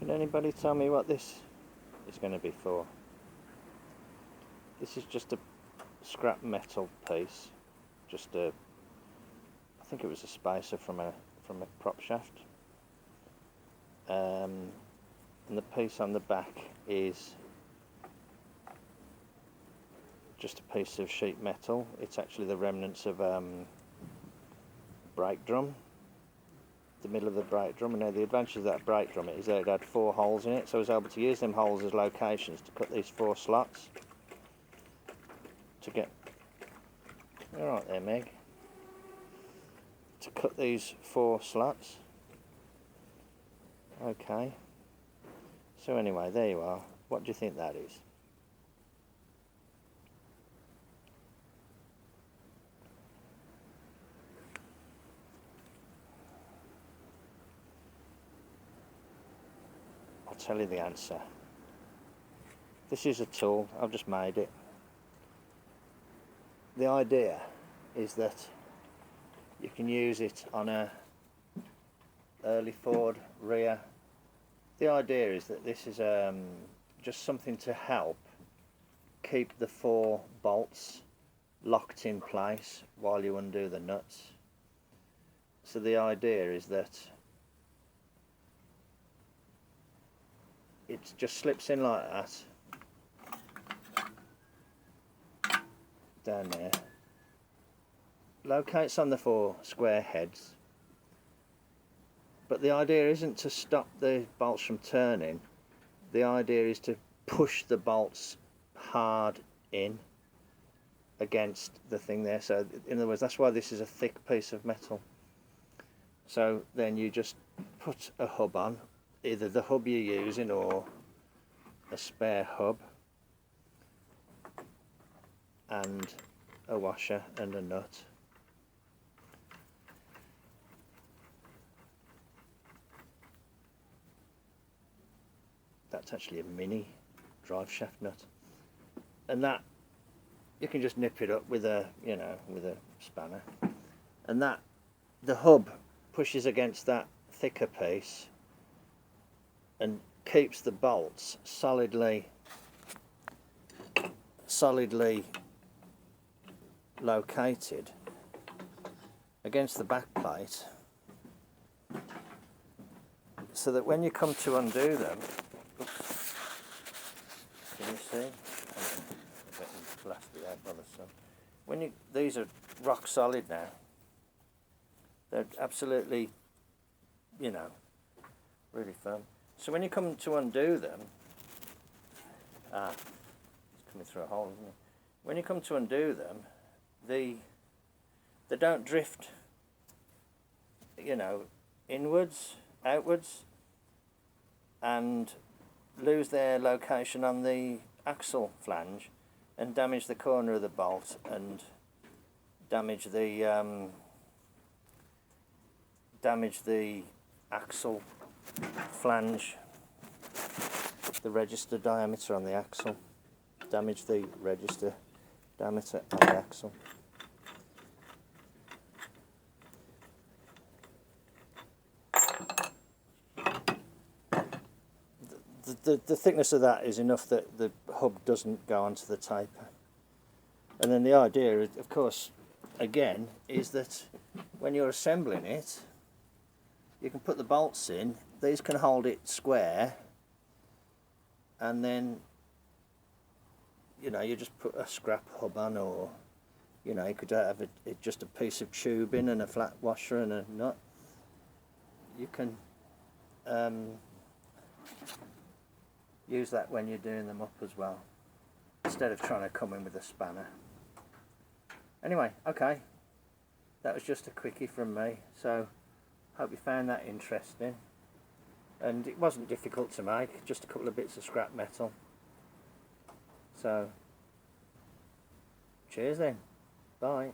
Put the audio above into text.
Can anybody tell me what this is going to be for? This is just a scrap metal piece, just a, I think it was a spacer from a prop shaft, and the piece on the back is just a piece of sheet metal. It's actually the remnants of brake drum, the middle of the brake drum. And now the advantage of that brake drum is that it had 4 holes in it, so I was able to use them holes as locations to cut these 4 slots to get, alright there Meg, to cut these 4 slots. Okay, so anyway, there you are. What do you think that is? I'll tell you the answer. This is a tool, I've just made it. The idea is that you can use it on a early Ford rear. The idea is that this is just something to help keep the 4 bolts locked in place while you undo the nuts. So the idea is that it just slips in like that, down there, locates on the 4 square heads, but the idea isn't to stop the bolts from turning. The idea is to push the bolts hard in against the thing there. So in other words, that's why this is a thick piece of metal. So then you just put a hub on, either the hub you're using or a spare hub, and a washer and a nut. That's actually a mini drive shaft nut, and that you can just nip it up with a, you know, with a spanner, and that the hub pushes against that thicker piece and keeps the bolts solidly located against the back plate, so that when you come to undo them, oops, can you see? I'm getting blasted out by the sun. When you, these are rock solid now. They're absolutely, you know, really firm. So when you come to undo them, it's coming through a hole, isn't it? When you come to undo them, they don't drift, you know, inwards, outwards, and lose their location on the axle flange and damage the corner of the bolt and damage the axle flange, the register diameter on the axle, damage the register diameter on the axle. The thickness of that is enough that the hub doesn't go onto the taper. And then the idea, of course, again, is that when you're assembling it, you can put the bolts in, these can hold it square, and then, you know, you just put a scrap hub on, or, you know, you could have just a piece of tubing and a flat washer and a nut. You can use that when you're doing them up as well, instead of trying to come in with a spanner. Anyway, okay, that was just a quickie from me, so hope you found that interesting. And it wasn't difficult to make, just a couple of bits of scrap metal. So, cheers then, bye.